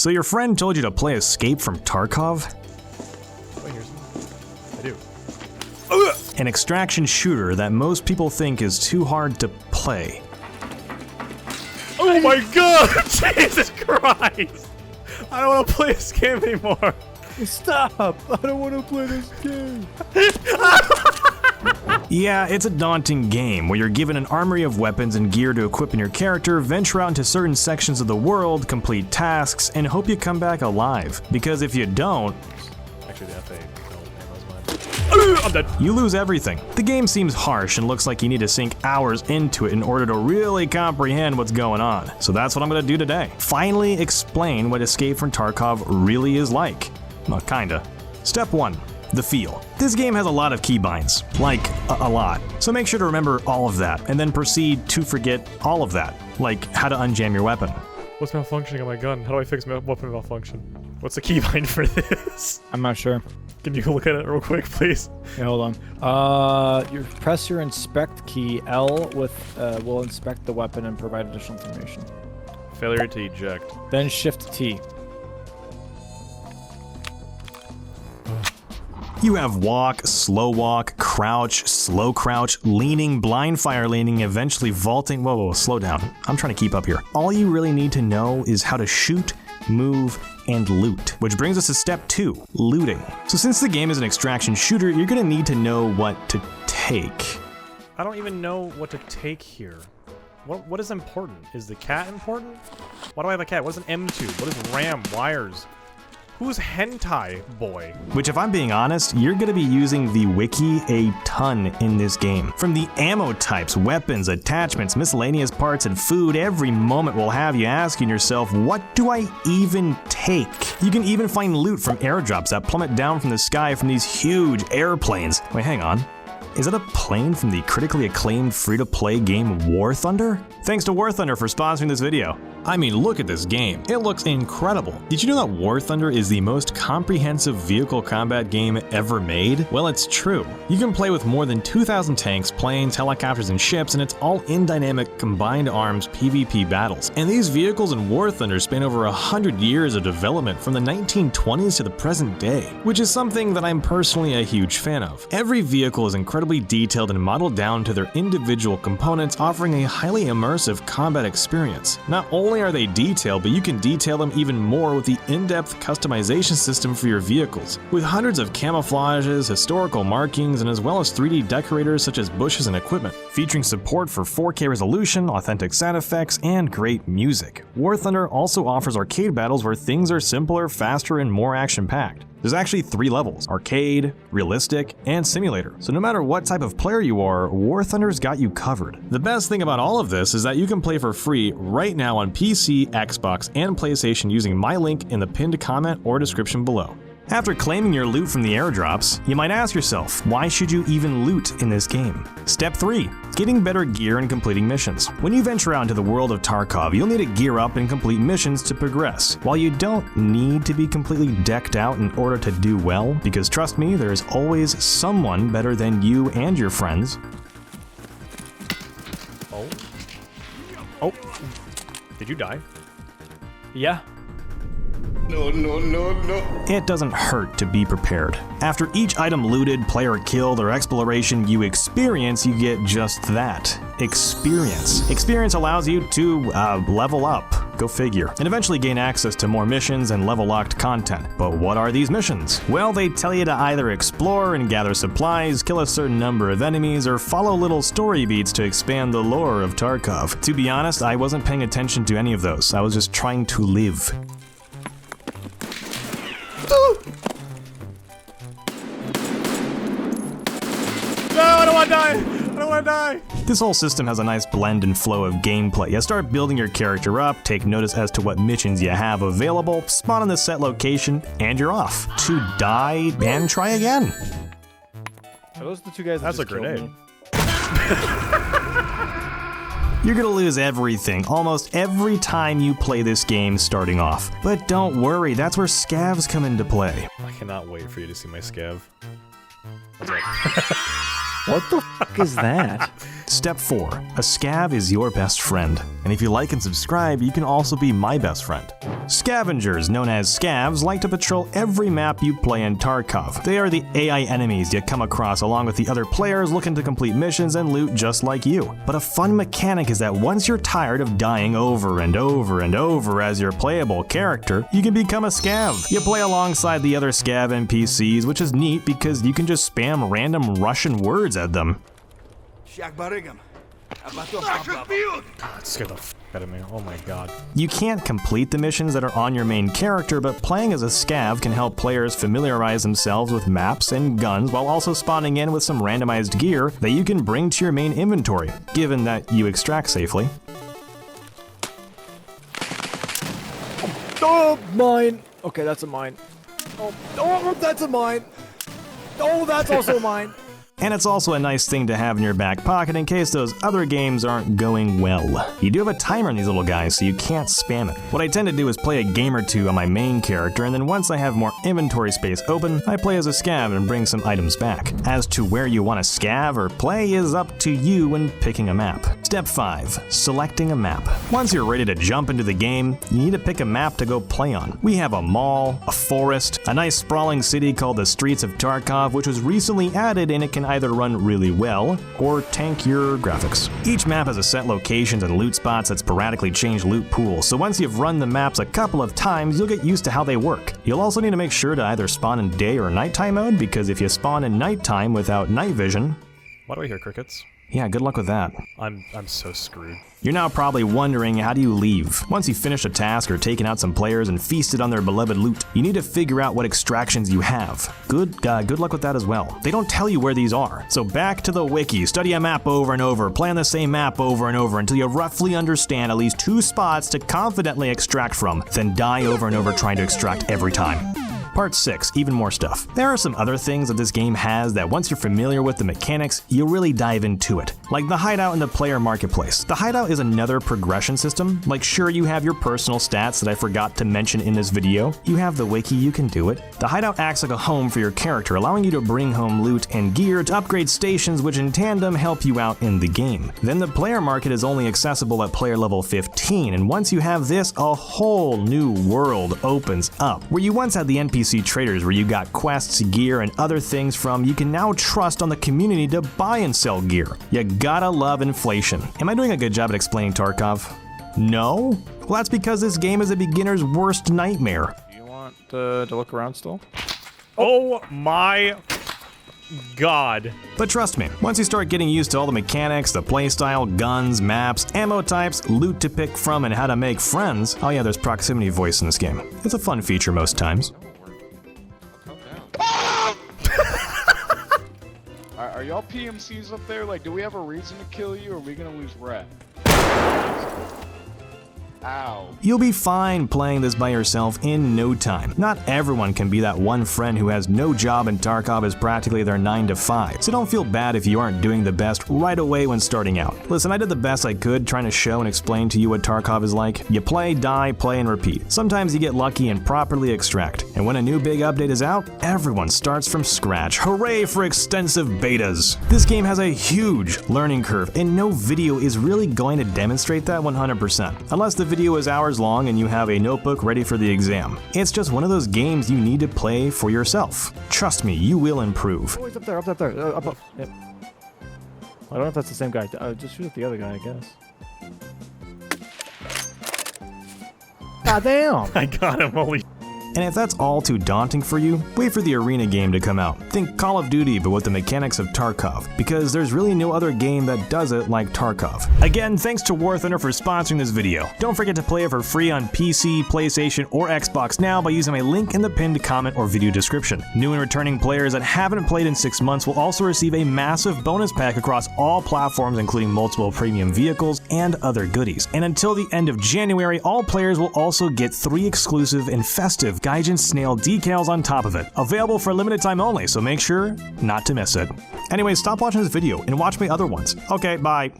So your friend told you to play Escape from Tarkov? Oh, here's one. I do. An extraction shooter that most people think is too hard to play. Oh my god! Jesus Christ! I don't want to play this game anymore. Stop! I don't want to play this game. Yeah, it's a daunting game where you're given an armory of weapons and gear to equip in your character, venture out into certain sections of the world, complete tasks, and hope you come back alive. Because if you don't, Actually, the FA. No, mine. I'm dead. you lose everything. The game seems harsh and looks like you need to sink hours into it in order to really comprehend what's going on. So that's what I'm gonna do today. Finally explain what Escape from Tarkov really is like. Well, kinda. Step 1. The feel. This game has a lot of keybinds, like a lot. So make sure to remember all of that, and then proceed to forget all of that, like how to unjam your weapon. What's malfunctioning on my gun? How do I fix my weapon malfunction? What's the keybind for this? I'm not sure. Can you look at it real quick, please? Yeah, hold on. You press your inspect key. L will inspect the weapon and provide additional information. Failure to eject. Then shift T. You have walk, crouch, slow crouch, leaning, blind fire leaning, eventually vaulting. Whoa, slow down. I'm trying to keep up here. All you really need to know is how to shoot, move, and loot. Which brings us to step 2, looting. So since the game is an extraction shooter, you're gonna need to know what to take. I don't even know what to take here. What is important? Is the cat important? Why do I have a cat? What is an M2? What is RAM? Wires? Who's hentai boy? Which, if I'm being honest, you're gonna be using the wiki a ton in this game. From the ammo types, weapons, attachments, miscellaneous parts, and food, every moment will have you asking yourself, what do I even take? You can even find loot from airdrops that plummet down from the sky from these huge airplanes. Wait, hang on. Is that a plane from the critically acclaimed free-to-play game War Thunder? Thanks to War Thunder for sponsoring this video. I mean, look at this game. It looks incredible. Did you know that War Thunder is the most comprehensive vehicle combat game ever made? Well, it's true. You can play with more than 2,000 tanks, planes, helicopters, and ships, and it's all in dynamic combined arms PvP battles. And these vehicles in War Thunder span over 100 years of development from the 1920s to the present day, which is something that I'm personally a huge fan of. Every vehicle is incredibly detailed and modeled down to their individual components, offering a highly immersive combat experience. Not only are they detailed, but you can detail them even more with the in-depth customization system for your vehicles. With hundreds of camouflages, historical markings, and as well as 3D decorators such as bushes and equipment, featuring support for 4K resolution, authentic sound effects, and great music. War Thunder also offers arcade battles where things are simpler, faster, and more action-packed. There's actually 3 levels: arcade, realistic, and simulator. So no matter what type of player you are, War Thunder's got you covered. The best thing about all of this is that you can play for free right now on PC, Xbox, and PlayStation using my link in the pinned comment or description below. After claiming your loot from the airdrops, you might ask yourself, why should you even loot in this game? Step 3. Getting better gear and completing missions. When you venture out into the world of Tarkov, you'll need to gear up and complete missions to progress. While you don't need to be completely decked out in order to do well, because trust me, there's always someone better than you and your friends. Oh. Oh. Did you die? Yeah. No. It doesn't hurt to be prepared. After each item looted, player killed, or exploration you experience, you get just that. Experience. Experience allows you to level up, go figure, and eventually gain access to more missions and level-locked content. But what are these missions? Well, they tell you to either explore and gather supplies, kill a certain number of enemies, or follow little story beats to expand the lore of Tarkov. To be honest, I wasn't paying attention to any of those. I was just trying to live. No, I don't want to die! I don't want to die! This whole system has a nice blend and flow of gameplay. You start building your character up, take notice as to what missions you have available, spawn in the set location, and you're off to die and try again. Are those the 2 guys that That's a just killed grenade. me? You're gonna lose everything almost every time you play this game starting off. But don't worry, that's where scavs come into play. I cannot wait for you to see my scav. What the fuck is that? Step 4. A scav is your best friend. And if you like and subscribe, you can also be my best friend. Scavengers, known as scavs, like to patrol every map you play in Tarkov. They are the AI enemies you come across along with the other players looking to complete missions and loot just like you. But a fun mechanic is that once you're tired of dying over and over and over as your playable character, you can become a scav. You play alongside the other scav NPCs, which is neat because you can just spam random Russian words at them. That scared the f out of me. Oh my god. You can't complete the missions that are on your main character, but playing as a scav can help players familiarize themselves with maps and guns while also spawning in with some randomized gear that you can bring to your main inventory, given that you extract safely. Oh, mine. Okay, that's a mine. Oh, that's a mine. Oh, that's also mine. And it's also a nice thing to have in your back pocket in case those other games aren't going well. You do have a timer on these little guys, so you can't spam it. What I tend to do is play a game or two on my main character, and then once I have more inventory space open, I play as a scav and bring some items back. As to where you want to scav or play is up to you when picking a map. Step 5. Selecting a map. Once you're ready to jump into the game, you need to pick a map to go play on. We have a mall, a forest, a nice sprawling city called the Streets of Tarkov, which was recently added and it can either run really well or tank your graphics. Each map has a set locations and loot spots that sporadically change loot pools, so once you've run the maps a couple of times, you'll get used to how they work. You'll also need to make sure to either spawn in day or nighttime mode, because if you spawn in nighttime without night vision... Why do I hear crickets? Yeah, good luck with that. I'm so screwed. You're now probably wondering, how do you leave? Once you've finished a task or taken out some players and feasted on their beloved loot, you need to figure out what extractions you have. Good luck with that as well. They don't tell you where these are. So back to the wiki, study a map over and over, play on the same map over and over until you roughly understand at least 2 spots to confidently extract from, then die over and over trying to extract every time. Part 6, even more stuff. There are some other things that this game has that once you're familiar with the mechanics, you'll really dive into it. Like the hideout in the player marketplace. The hideout is another progression system. Like sure, you have your personal stats that I forgot to mention in this video. You have the wiki, you can do it. The hideout acts like a home for your character, allowing you to bring home loot and gear to upgrade stations, which in tandem help you out in the game. Then the player market is only accessible at player level 15, and once you have this, a whole new world opens up. Where you once had the NPC traders where you got quests, gear, and other things from, you can now trust on the community to buy and sell gear. You gotta love inflation. Am I doing a good job at explaining Tarkov? No? Well, that's because this game is a beginner's worst nightmare. Do you want to look around still? Oh my god. But trust me, once you start getting used to all the mechanics, the playstyle, guns, maps, ammo types, loot to pick from, and how to make friends, oh yeah, there's proximity voice in this game. It's a fun feature most times. Are y'all PMCs up there? Like, do we have a reason to kill you, or are we gonna lose rep? Ow. You'll be fine playing this by yourself in no time. Not everyone can be that one friend who has no job and Tarkov is practically their 9 to 5, so don't feel bad if you aren't doing the best right away when starting out. Listen, I did the best I could trying to show and explain to you what Tarkov is like. You play, die, play, and repeat. Sometimes you get lucky and properly extract, and when a new big update is out, everyone starts from scratch. Hooray for extensive betas! This game has a huge learning curve, and no video is really going to demonstrate that 100%, unless the video is hours long and you have a notebook ready for the exam. It's just one of those games you need to play for yourself. Trust me, you will improve. Oh, he's up there, up there. Up. Yep. I don't know if that's the same guy. Just shoot at the other guy, I guess. God damn! I got him, holy. And if that's all too daunting for you, wait for the arena game to come out. Think Call of Duty, but with the mechanics of Tarkov, because there's really no other game that does it like Tarkov. Again, thanks to War Thunder for sponsoring this video. Don't forget to play it for free on PC, PlayStation, or Xbox now by using my link in the pinned comment or video description. New and returning players that haven't played in 6 months will also receive a massive bonus pack across all platforms, including multiple premium vehicles and other goodies. And until the end of January, all players will also get 3 exclusive and festive Gaijin Snail decals on top of it. Available for limited time only, so make sure not to miss it. Anyway, stop watching this video and watch my other ones. Okay, bye.